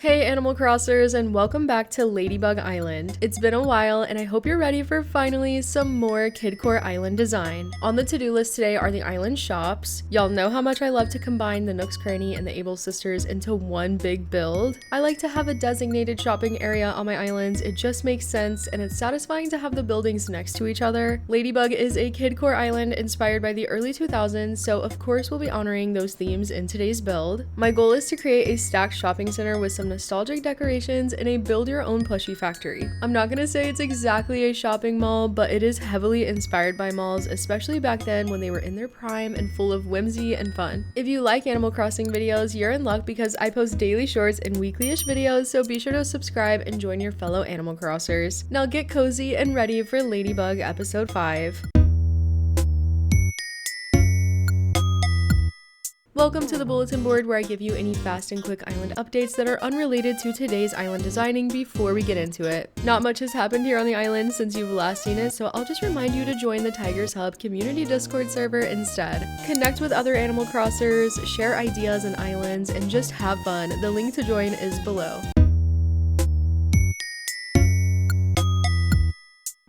Hey Animal Crossers, and welcome back to Ladybug Island. It's been a while and I hope you're ready for finally some more kidcore island design. On the to-do list today are the island shops. Y'all know how much I love to combine the Nook's Cranny and the Able Sisters into one big build. I like to have a designated shopping area on my islands. It just makes sense and it's satisfying to have the buildings next to each other. Ladybug is a kidcore island inspired by the early 2000s, so of course we'll be honoring those themes in today's build. My goal is to create a stacked shopping center with some nostalgic decorations and a build your own plushie factory. I'm not gonna say it's exactly a shopping mall, but it is heavily inspired by malls, especially back then when they were in their prime and full of whimsy and fun. If you like Animal Crossing videos, you're in luck because I post daily shorts and weekly-ish videos, so be sure to subscribe and join your fellow Animal Crossers. Now get cozy and ready for Ladybug episode 5. Welcome to the bulletin board where I give you any fast and quick island updates that are unrelated to today's island designing before we get into it. Not much has happened here on the island since you've last seen it, so I'll just remind you to join the Tigers Hub community Discord server instead. Connect with other Animal Crossers, share ideas and islands, and just have fun. The link to join is below.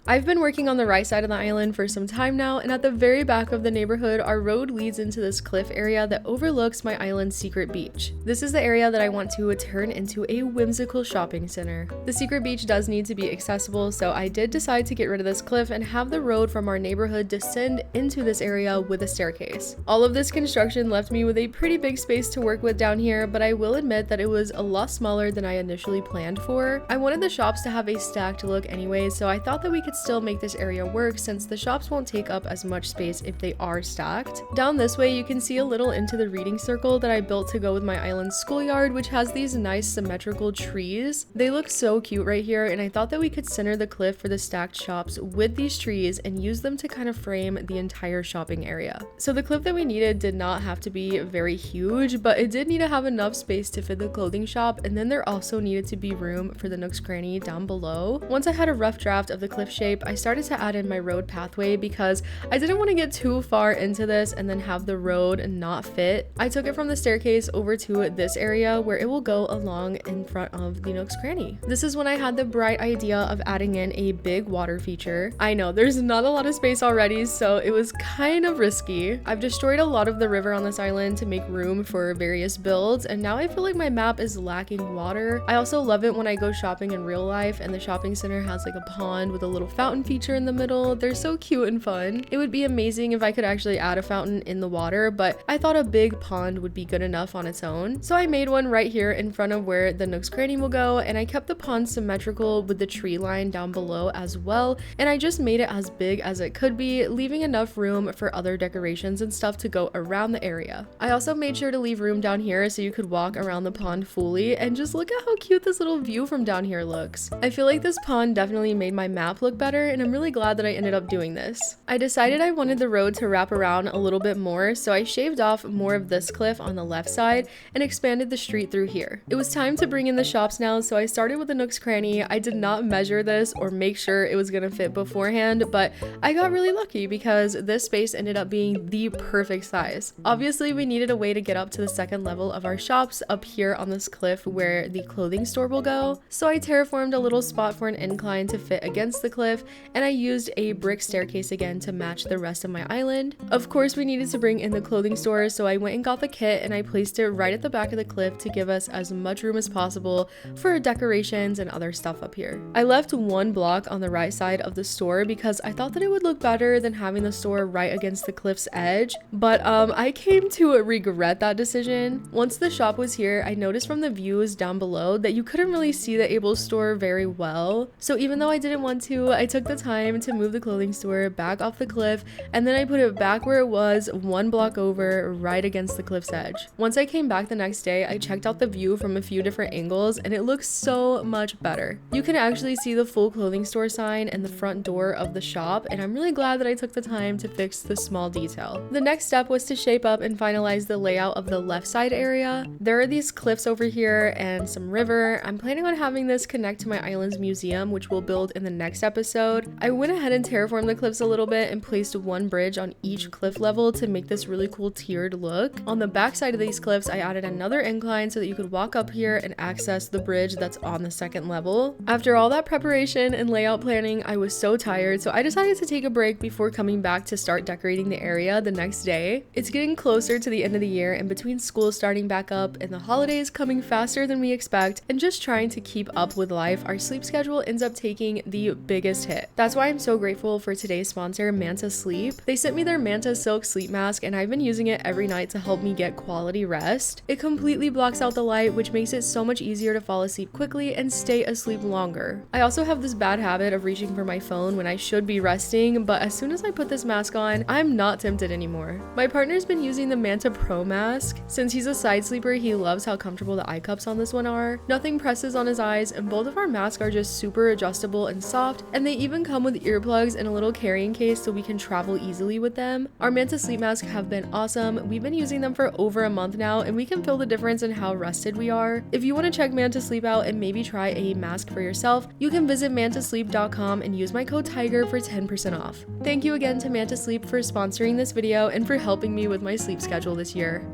I've been working on the right side of the island for some time now, and at the very back of the neighborhood, our road leads into this cliff area that overlooks my island's secret beach. This is the area that I want to turn into a whimsical shopping center. The secret beach does need to be accessible, so I did decide to get rid of this cliff and have the road from our neighborhood descend into this area with a staircase. All of this construction left me with a pretty big space to work with down here, but I will admit that it was a lot smaller than I initially planned for. I wanted the shops to have a stacked look anyway, so I thought that we could still make this area work since the shops won't take up as much space if they are stacked. Down this way you can see a little into the reading circle that I built to go with my island schoolyard, which has these nice symmetrical trees. They look so cute right here, and I thought that we could center the cliff for the stacked shops with these trees and use them to kind of frame the entire shopping area. So the cliff that we needed did not have to be very huge, but it did need to have enough space to fit the clothing shop, and then there also needed to be room for the Nook's Cranny down below. Once I had a rough draft of the cliff shape, I started to add in my road pathway because I didn't want to get too far into this and then have the road not fit. I took it from the staircase over to this area where it will go along in front of the Nook's Cranny. This is when I had the bright idea of adding in a big water feature. I know there's not a lot of space already, so it was kind of risky. I've destroyed a lot of the river on this island to make room for various builds, and now I feel like my map is lacking water. I also love it when I go shopping in real life and the shopping center has like a pond with a little fountain feature in the middle. They're so cute and fun. It would be amazing if I could actually add a fountain in the water, but I thought a big pond would be good enough on its own. So I made one right here in front of where the Nook's Cranny will go, and I kept the pond symmetrical with the tree line down below as well, and I just made it as big as it could be, leaving enough room for other decorations and stuff to go around the area. I also made sure to leave room down here so you could walk around the pond fully, and just look at how cute this little view from down here looks. I feel like this pond definitely made my map look better, and I'm really glad that I ended up doing this. I decided I wanted the road to wrap around a little bit more, so I shaved off more of this cliff on the left side and expanded the street through here. It was time to bring in the shops now, so I started with the Nook's Cranny. I did not measure this or make sure it was gonna fit beforehand, but I got really lucky because this space ended up being the perfect size. Obviously, we needed a way to get up to the second level of our shops up here on this cliff where the clothing store will go, so I terraformed a little spot for an incline to fit against the cliff, and I used a brick staircase again to match the rest of my island. Of course, we needed to bring in the clothing store, so I went and got the kit and I placed it right at the back of the cliff to give us as much room as possible for decorations and other stuff up here. I left one block on the right side of the store because I thought that it would look better than having the store right against the cliff's edge, but I came to regret that decision. Once the shop was here, I noticed from the views down below that you couldn't really see the Able store very well, so even though I didn't want to, I took the time to move the clothing store back off the cliff, and then I put it back where it was, one block over, right against the cliff's edge. Once I came back the next day, I checked out the view from a few different angles, and it looks so much better. You can actually see the full clothing store sign and the front door of the shop, and I'm really glad that I took the time to fix this small detail. The next step was to shape up and finalize the layout of the left side area. There are these cliffs over here and some river. I'm planning on having this connect to my island's museum, which we'll build in the next episode, episode, I went ahead and terraformed the cliffs a little bit and placed one bridge on each cliff level to make this really cool tiered look. On the back side of these cliffs, I added another incline so that you could walk up here and access the bridge that's on the second level. After all that preparation and layout planning, I was so tired, so I decided to take a break before coming back to start decorating the area the next day. It's getting closer to the end of the year, and between school starting back up and the holidays coming faster than we expect, and just trying to keep up with life, our sleep schedule ends up taking the biggest hit. That's why I'm so grateful for today's sponsor, Manta Sleep. They sent me their Manta Silk Sleep Mask, and I've been using it every night to help me get quality rest. It completely blocks out the light, which makes it so much easier to fall asleep quickly and stay asleep longer. I also have this bad habit of reaching for my phone when I should be resting, but as soon as I put this mask on, I'm not tempted anymore. My partner's been using the Manta Pro mask. Since he's a side sleeper, he loves how comfortable the eye cups on this one are. Nothing presses on his eyes, and both of our masks are just super adjustable and soft, and they even come with earplugs and a little carrying case so we can travel easily with them. Our Manta Sleep masks have been awesome. We've been using them for over a month now, and we can feel the difference in how rested we are. If you want to check Manta Sleep out and maybe try a mask for yourself, you can visit mantasleep.com and use my code TIGER for 10% off. Thank you again to Manta Sleep for sponsoring this video and for helping me with my sleep schedule this year.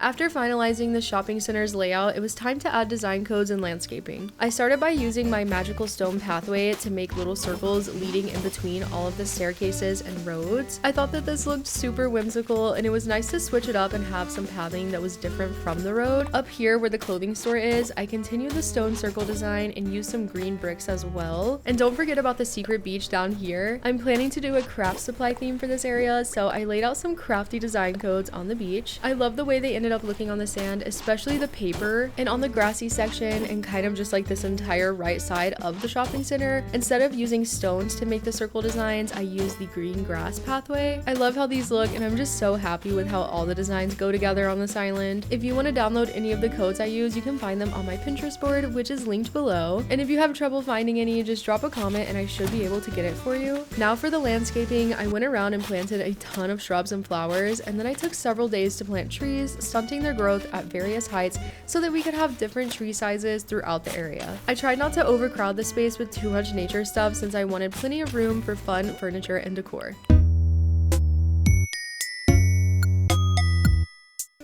After finalizing the shopping center's layout, it was time to add design codes and landscaping. I started by using my magical stone pathway to make little circles leading in between all of the staircases and roads. I thought that this looked super whimsical, and it was nice to switch it up and have some pathing that was different from the road. Up here where the clothing store is, I continued the stone circle design and used some green bricks as well. And don't forget about the secret beach down here. I'm planning to do a craft supply theme for this area, so I laid out some crafty design codes on the beach. I love the way they ended up looking on the sand, especially the paper, and on the grassy section, and kind of just like this entire right side of the shopping center. Instead of using stones to make the circle designs, I used the green grass pathway. I love how these look, and I'm just so happy with how all the designs go together on this island. If you want to download any of the codes I use, you can find them on my Pinterest board, which is linked below. And if you have trouble finding any, just drop a comment and I should be able to get it for you. Now for the landscaping, I went around and planted a ton of shrubs and flowers, and then I took several days to plant trees, stunting their growth at various heights so that we could have different tree sizes throughout the area. I tried not to overcrowd the space with too much nature stuff since I wanted plenty of room for fun furniture and decor.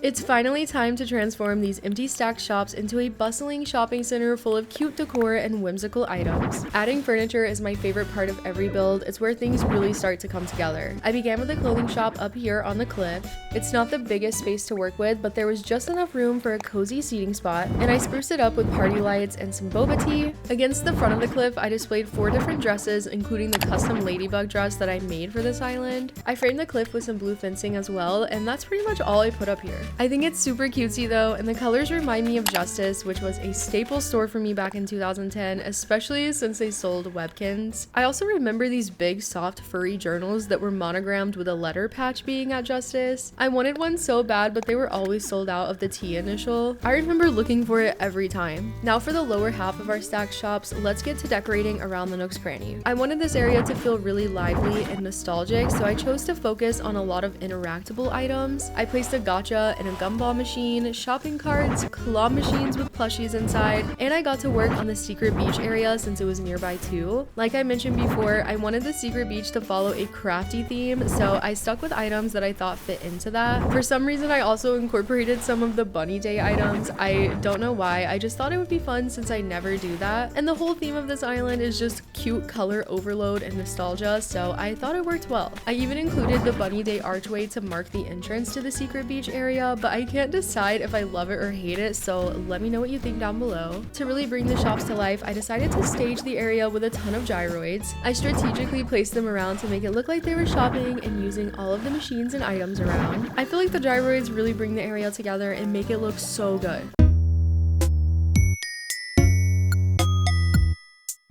It's finally time to transform these empty stacked shops into a bustling shopping center full of cute decor and whimsical items. Adding furniture is my favorite part of every build. It's where things really start to come together. I began with a clothing shop up here on the cliff. It's not the biggest space to work with, but there was just enough room for a cozy seating spot, and I spruced it up with party lights and some boba tea. Against the front of the cliff, I displayed 4 different dresses, including the custom Ladybug dress that I made for this island. I framed the cliff with some blue fencing as well, and that's pretty much all I put up here. I think it's super cutesy though, and the colors remind me of Justice, which was a staple store for me back in 2010, especially since they sold Webkins. I also remember these big soft furry journals that were monogrammed with a letter patch being at Justice. I wanted one so bad, but they were always sold out of the T initial. I remember looking for it every time. Now for the lower half of our stacked shops, let's get to decorating around the nook's cranny. I wanted this area to feel really lively and nostalgic, so I chose to focus on a lot of interactable items. I placed a gacha and a gumball machine, shopping carts, claw machines with plushies inside, and I got to work on the secret beach area since it was nearby too. Like I mentioned before, I wanted the secret beach to follow a crafty theme, so I stuck with items that I thought fit into that. For some reason, I also incorporated some of the bunny day items. I don't know why, I just thought it would be fun since I never do that. And the whole theme of this island is just cute color overload and nostalgia, so I thought it worked well. I even included the bunny day archway to mark the entrance to the secret beach area, but I can't decide if I love it or hate it, so let me know what you think down below. To really bring the shops to life, I decided to stage the area with a ton of gyroids. I strategically placed them around to make it look like they were shopping and using all of the machines and items around. I feel like the gyroids really bring the area together and make it look so good.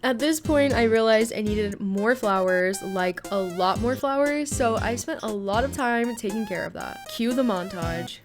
At this point, I realized I needed more flowers, like a lot more flowers, so I spent a lot of time taking care of that. Cue the montage.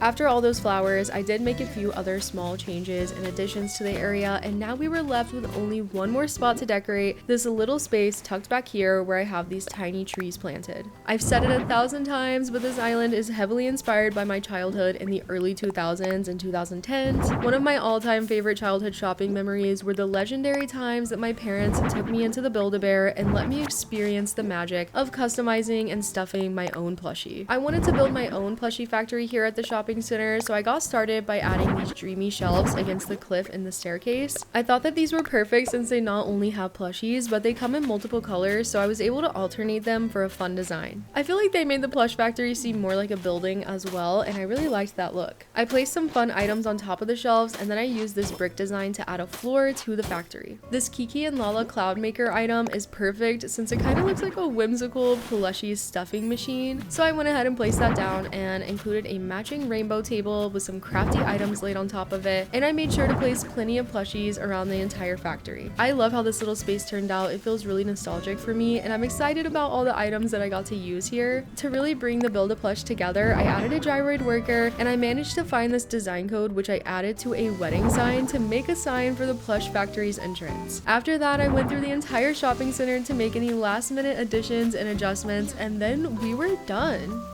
After all those flowers, I did make a few other small changes and additions to the area, and now we were left with only one more spot to decorate, this little space tucked back here where I have these tiny trees planted. I've said it 1,000 times, but this island is heavily inspired by my childhood in the early 2000s and 2010s. One of my all-time favorite childhood shopping memories were the legendary times that my parents took me into the Build-A-Bear and let me experience the magic of customizing and stuffing my own plushie. I wanted to build my own plushie factory here at the shopping center, so I got started by adding these dreamy shelves against the cliff in the staircase. I thought that these were perfect since they not only have plushies, but they come in multiple colors, so I was able to alternate them for a fun design. I feel like they made the plush factory seem more like a building as well, and I really liked that look. I placed some fun items on top of the shelves, and then I used this brick design to add a floor to the factory. This Kiki and Lala cloud maker item is perfect since it kind of looks like a whimsical plushie stuffing machine, so I went ahead and placed that down and included a matching rainbow table with some crafty items laid on top of it, and I made sure to place plenty of plushies around the entire factory. I love how this little space turned out. It feels really nostalgic for me, and I'm excited about all the items that I got to use here. To really bring the Build-A-Plush together, I added a gyroid worker, and I managed to find this design code which I added to a wedding sign to make a sign for the plush factory's entrance. After that, I went through the entire shopping center to make any last minute additions and adjustments, and then we were done.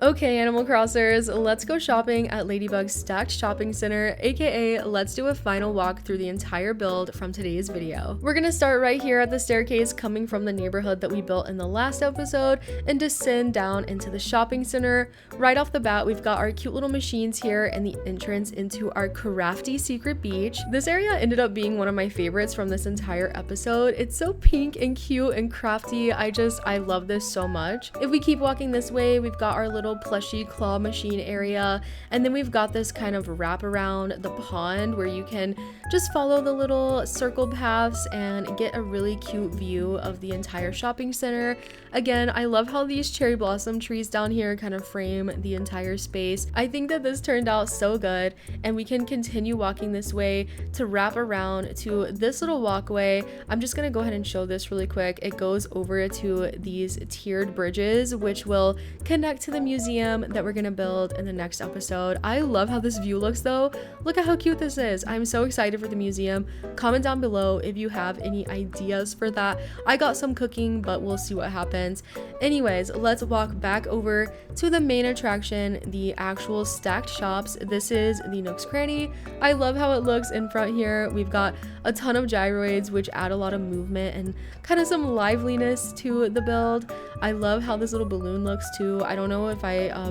Okay, Animal Crossers, let's go shopping at Ladybug's Stacked Shopping Center, aka let's do a final walk through the entire build from today's video. We're gonna start right here at the staircase coming from the neighborhood that we built in the last episode and descend down into the shopping center. Right off the bat, we've got our cute little machines here and the entrance into our crafty secret beach. This area ended up being one of my favorites from this entire episode. It's so pink and cute and crafty. I love this so much. If we keep walking this way, we've got our little plushie claw machine area, and then we've got this kind of wrap around the pond where you can just follow the little circle paths and get a really cute view of the entire shopping center. Again, I love how these cherry blossom trees down here kind of frame the entire space. I think that this turned out so good, and we can continue walking this way to wrap around to this little walkway. I'm just gonna go ahead and show this really quick. It goes over to these tiered bridges which will connect to the museum that we're gonna build in the next episode. I love how this view looks though. Look at how cute this is. I'm so excited for the museum. Comment down below if you have any ideas for that. I got some cooking, but we'll see what happens. Anyways, let's walk back over to the main attraction, the actual stacked shops. This is the Nook's Cranny. I love how it looks in front here. We've got a ton of gyroids which add a lot of movement and kind of some liveliness to the build. I love how this little balloon looks too. I don't know if I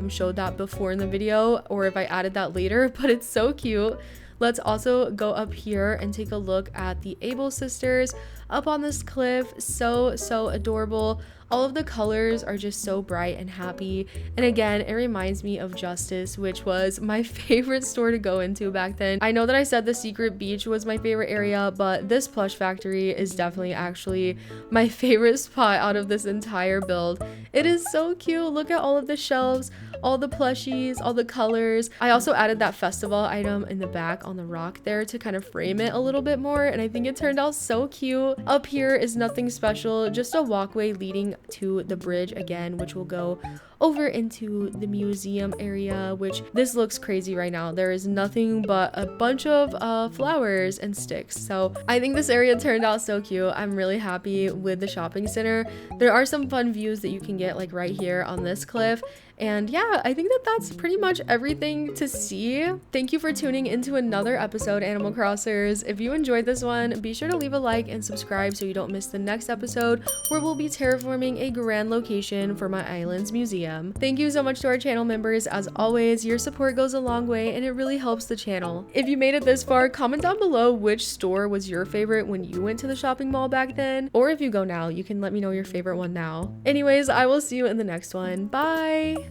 showed that before in the video or if I added that later, but it's so cute. Let's also go up here and take a look at the Able sisters up on this cliff. So adorable. All of the colors are just so bright and happy, and again, it reminds me of Justice, which was my favorite store to go into back then. I know that I said the secret beach was my favorite area, but this plush factory is definitely actually my favorite spot out of this entire build. It is so cute. Look at all of the shelves, all the plushies, all the colors. I also added that festival item in the back on the rock there to kind of frame it a little bit more, and I think it turned out so cute. Up here is nothing special, just a walkway leading to the bridge again, which will go over into the museum area, which this looks crazy right now. There is nothing but a bunch of flowers and sticks. So I think this area turned out so cute. I'm really happy with the shopping center. There are some fun views that you can get like right here on this cliff. And yeah, I think that that's pretty much everything to see. Thank you for tuning into another episode, Animal Crossers. If you enjoyed this one, be sure to leave a like and subscribe so you don't miss the next episode where we'll be terraforming a grand location for my island's museum. Thank you so much to our channel members. As always, your support goes a long way and it really helps the channel. If you made it this far, comment down below which store was your favorite when you went to the shopping mall back then. Or if you go now, you can let me know your favorite one now. Anyways, I will see you in the next one. Bye!